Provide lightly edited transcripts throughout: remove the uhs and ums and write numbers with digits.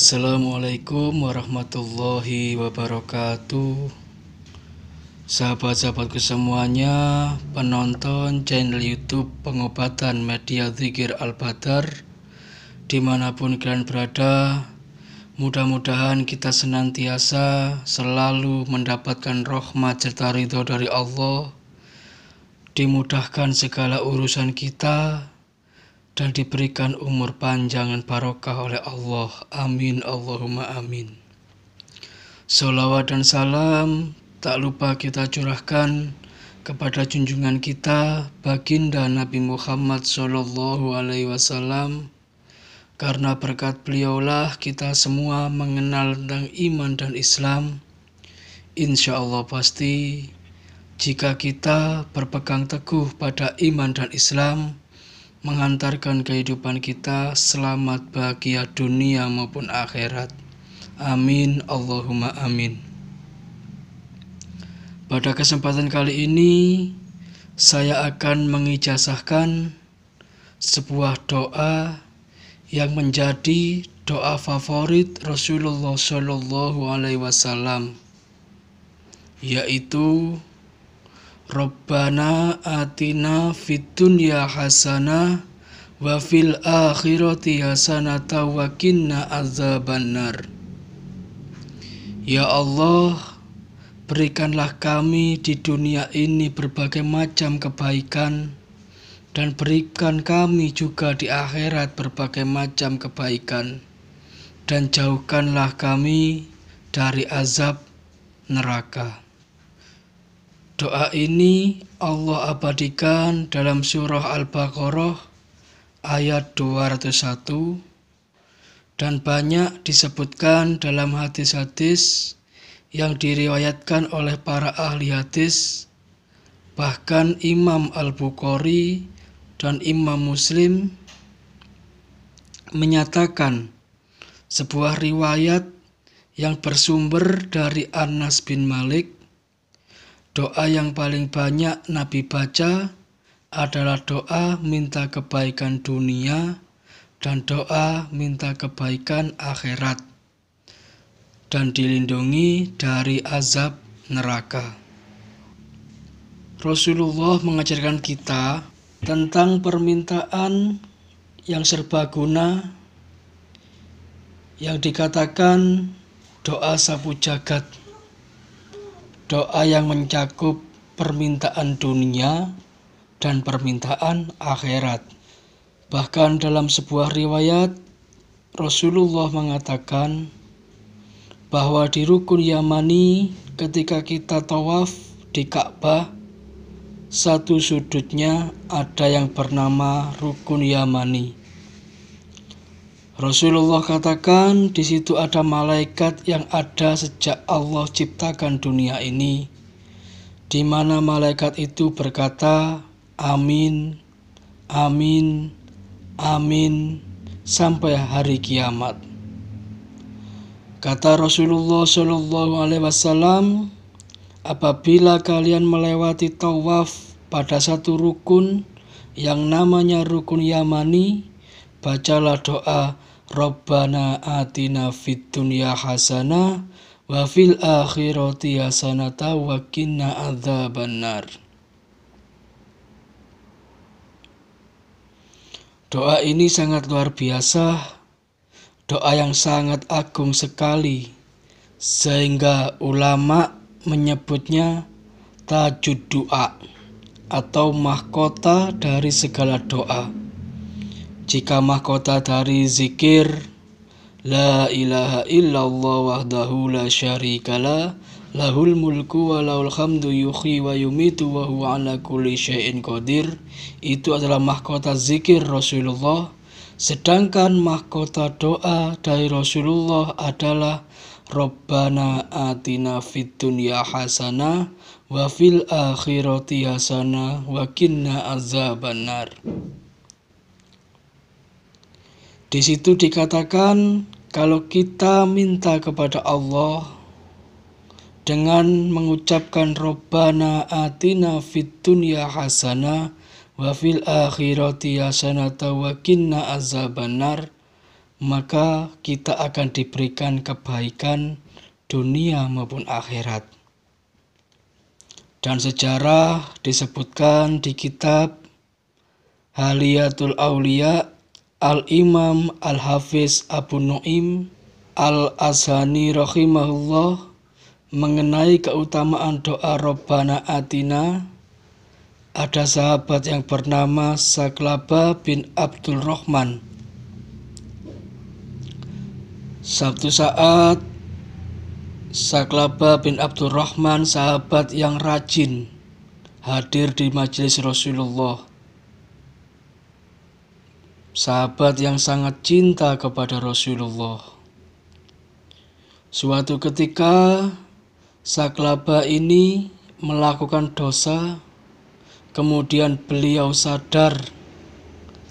Assalamualaikum warahmatullahi wabarakatuh. Sahabat-sahabatku semuanya, penonton channel YouTube Pengobatan Media Dzikir Al-Badar, dimanapun kalian berada, mudah-mudahan kita senantiasa selalu mendapatkan rahmat serta ridho dari Allah, dimudahkan segala urusan kita, dan diberikan umur panjang dan barokah oleh Allah. Amin, Allahumma amin. Sholawat dan salam tak lupa kita curahkan kepada junjungan kita baginda Nabi Muhammad Sallallahu Alaihi Wasallam, karena berkat beliaulah kita semua mengenal tentang iman dan Islam. Insya Allah pasti jika kita berpegang teguh pada iman dan Islam, mengantarkan kehidupan kita selamat bahagia dunia maupun akhirat. Amin, Allahumma amin. Pada kesempatan kali ini saya akan mengijazahkan sebuah doa yang menjadi doa favorit Rasulullah Shallallahu Alaihi Wasallam, yaitu Rabbana atina fid dunya hasanah wa fil akhirati hasanah wa qina adzabannar. Ya Allah, berikanlah kami di dunia ini berbagai macam kebaikan, dan berikan kami juga di akhirat berbagai macam kebaikan, dan jauhkanlah kami dari azab neraka. Doa ini Allah abadikan dalam surah Al-Baqarah ayat 201 dan banyak disebutkan dalam hadis-hadis yang diriwayatkan oleh para ahli hadis. Bahkan Imam Al-Bukhari dan Imam Muslim menyatakan sebuah riwayat yang bersumber dari Anas bin Malik, doa yang paling banyak Nabi baca adalah doa minta kebaikan dunia dan doa minta kebaikan akhirat, dan dilindungi dari azab neraka. Rasulullah mengajarkan kita tentang permintaan yang serbaguna yang dikatakan doa sapu jagat. Doa yang mencakup permintaan dunia dan permintaan akhirat. Bahkan dalam sebuah riwayat, Rasulullah mengatakan bahwa di rukun Yamani ketika kita tawaf di Ka'bah, satu sudutnya ada yang bernama rukun Yamani. Rasulullah katakan di situ ada malaikat yang ada sejak Allah ciptakan dunia ini, di mana malaikat itu berkata amin, amin, amin sampai hari kiamat. Kata Rasulullah Shallallahu Alaihi Wasallam, apabila kalian melewati tawaf pada satu rukun yang namanya rukun Yamani, bacalah doa Rabbana atina fid dunya hasanah wa fil akhirati hasanah wa qina adzabannar. Doa ini sangat luar biasa, doa yang sangat agung sekali, sehingga ulama menyebutnya tajud doa atau mahkota dari segala doa. Jika mahkota dari zikir La ilaha illallah wahdahu la syarikalah lahul mulku wa lahul hamdu yuhyi wa yumitu wa huwa ala kulli syai'in qadir, itu adalah mahkota zikir Rasulullah. Sedangkan mahkota doa dari Rasulullah adalah Rabbana atina fid dunya hasanah wa fil akhirati hasanah wa qina adzabannar. Di situ dikatakan kalau kita minta kepada Allah dengan mengucapkan Rabbana atina fid dunya hasanah wa fil akhirati hasanah wa qina adzabannar, maka kita akan diberikan kebaikan dunia maupun akhirat. Dan sejarah disebutkan di kitab Haliyatul Aulia Al-Imam Al-Hafiz Abu Nu'aim Al-Azhani rahimahullah mengenai keutamaan doa Rabbana Atina. Ada sahabat yang bernama Saklaba bin Abdul Rahman. Suatu saat Saklaba bin Abdul Rahman, sahabat yang rajin, hadir di majelis Rasulullah. Sahabat yang sangat cinta kepada Rasulullah. Suatu ketika Saklaba ini melakukan dosa, kemudian beliau sadar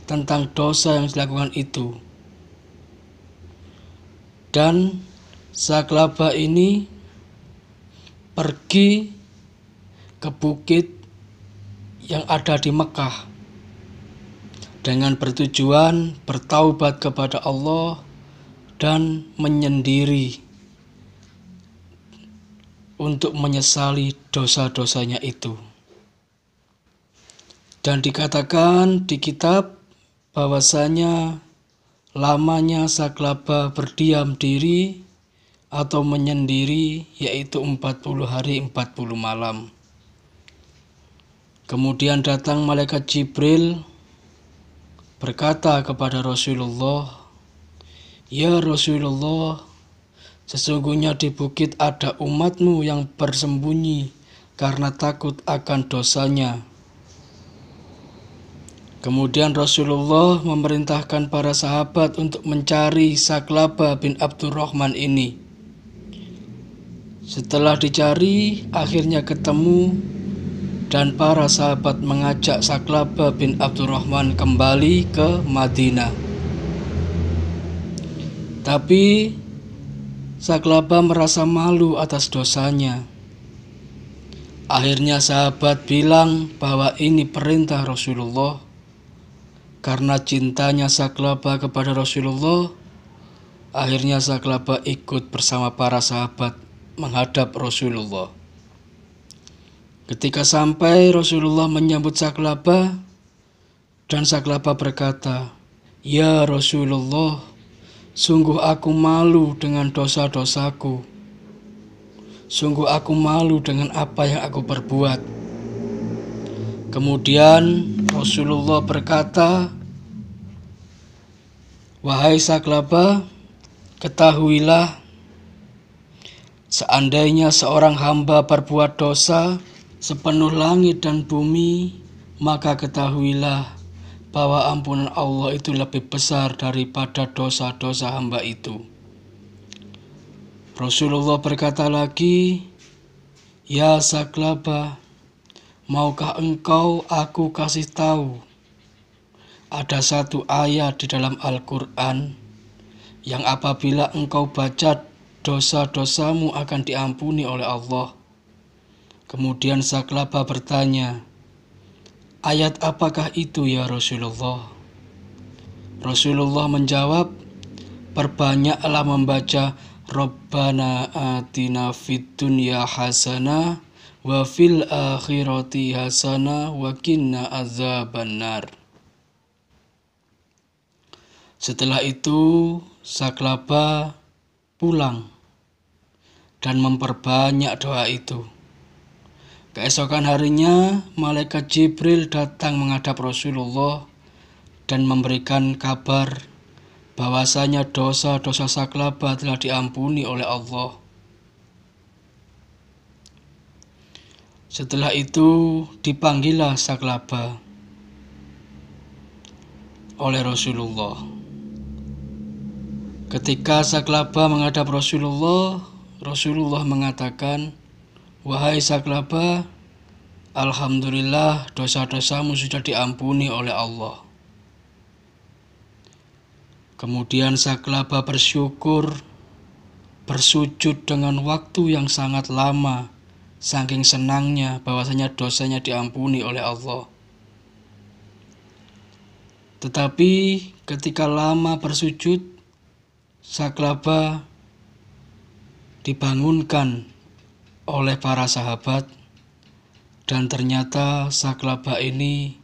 tentang dosa yang dilakukan itu. Dan Saklaba ini pergi ke bukit yang ada di Mekah dengan bertujuan bertaubat kepada Allah dan menyendiri untuk menyesali dosa-dosanya itu. Dan dikatakan di kitab bahwasanya lamanya Saklaba berdiam diri atau menyendiri yaitu 40 hari 40 malam. Kemudian datang malaikat Jibril berkata kepada Rasulullah, "Ya Rasulullah, sesungguhnya di bukit ada umatmu yang bersembunyi karena takut akan dosanya." Kemudian Rasulullah memerintahkan para sahabat untuk mencari Saklaba bin Abdul Rahman ini. Setelah dicari, akhirnya ketemu dan para sahabat mengajak Saklaba bin Abdul Rahman kembali ke Madinah. Tapi Saklaba merasa malu atas dosanya. Akhirnya sahabat bilang bahwa ini perintah Rasulullah. Karena cintanya Saklaba kepada Rasulullah, akhirnya Saklaba ikut bersama para sahabat menghadap Rasulullah. Ketika sampai, Rasulullah menyambut Saklaba dan Saklaba berkata, "Ya Rasulullah, sungguh aku malu dengan dosa-dosaku. Sungguh aku malu dengan apa yang aku perbuat." Kemudian Rasulullah berkata, "Wahai Saklaba, ketahuilah, seandainya seorang hamba berbuat dosa sepenuh langit dan bumi, maka ketahuilah bahwa ampunan Allah itu lebih besar daripada dosa-dosa hamba itu." Rasulullah berkata lagi, "Ya Saklaba, maukah engkau aku kasih tahu ada satu ayat di dalam Al-Quran yang apabila engkau baca, dosa-dosamu akan diampuni oleh Allah?" Kemudian Saklaba bertanya, "Ayat apakah itu ya Rasulullah?" Rasulullah menjawab, "Perbanyaklah membaca Rabbana atina fid dunya hasanah wa fil akhirati hasanah wa qina azabannar." Setelah itu Saklaba pulang dan memperbanyak doa itu. Keesokan harinya malaikat Jibril datang menghadap Rasulullah dan memberikan kabar bahwasanya dosa-dosa Saklaba telah diampuni oleh Allah. Setelah itu dipanggillah Saklaba oleh Rasulullah. Ketika Saklaba menghadap Rasulullah, Rasulullah mengatakan, "Wahai Saklaba, alhamdulillah dosa-dosamu sudah diampuni oleh Allah." Kemudian Saklaba bersyukur, bersujud dengan waktu yang sangat lama, saking senangnya bahwasanya dosanya diampuni oleh Allah. Tetapi ketika lama bersujud, Saklaba dibangunkan oleh para sahabat, dan ternyata Saklaba ini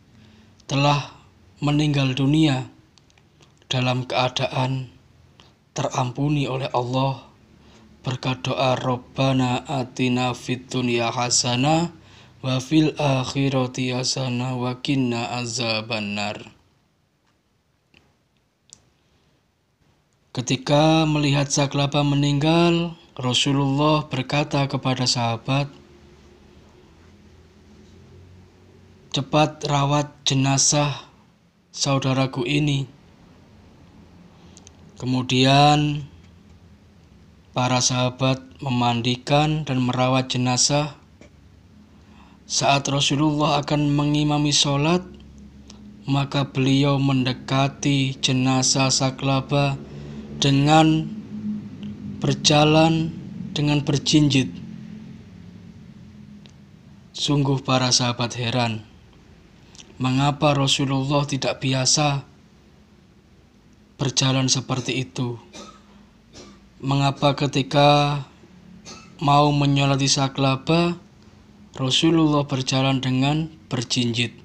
telah meninggal dunia dalam keadaan terampuni oleh Allah berkat doa Rabbana atina fid dunya hasanah wa fil akhirati hasanah wa qina azabannar. Ketika melihat Saklaba meninggal, Rasulullah berkata kepada sahabat, "Cepat rawat jenazah saudaraku ini." Kemudian para sahabat memandikan dan merawat jenazah. Saat Rasulullah akan mengimami sholat, maka beliau mendekati jenazah Saklaba dengan berjalan dengan berjinjit. Sungguh para sahabat heran, mengapa Rasulullah tidak biasa berjalan seperti itu? Mengapa ketika mau menyolati Saklaba, Rasulullah berjalan dengan berjinjit?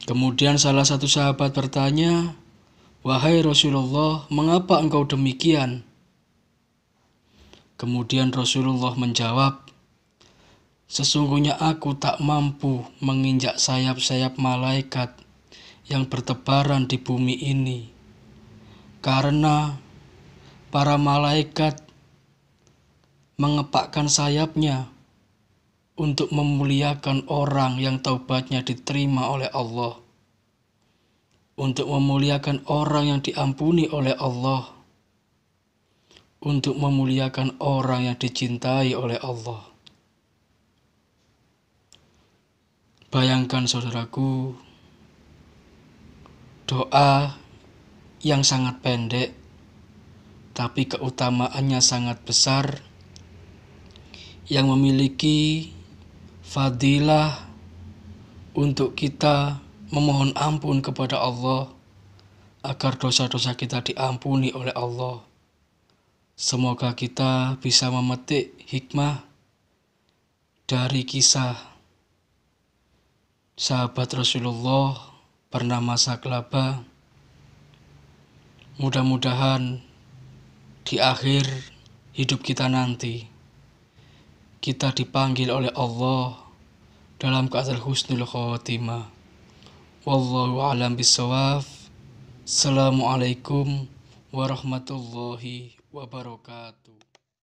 Kemudian salah satu sahabat bertanya, "Wahai Rasulullah, mengapa engkau demikian?" Kemudian Rasulullah menjawab, "Sesungguhnya aku tak mampu menginjak sayap-sayap malaikat yang bertebaran di bumi ini, karena para malaikat mengepakkan sayapnya untuk memuliakan orang yang taubatnya diterima oleh Allah, untuk memuliakan orang yang diampuni oleh Allah, untuk memuliakan orang yang dicintai oleh Allah." Bayangkan saudaraku, doa yang sangat pendek tapi keutamaannya sangat besar, yang memiliki fadilah untuk kita memohon ampun kepada Allah agar dosa-dosa kita diampuni oleh Allah. Semoga kita bisa memetik hikmah dari kisah sahabat Rasulullah bernama Saklaba. Mudah-mudahan di akhir hidup kita nanti, kita dipanggil oleh Allah dalam keadaan husnul khotimah. Wallahu a'lam bishawab. Assalamualaikum warahmatullahi wabarakatuh.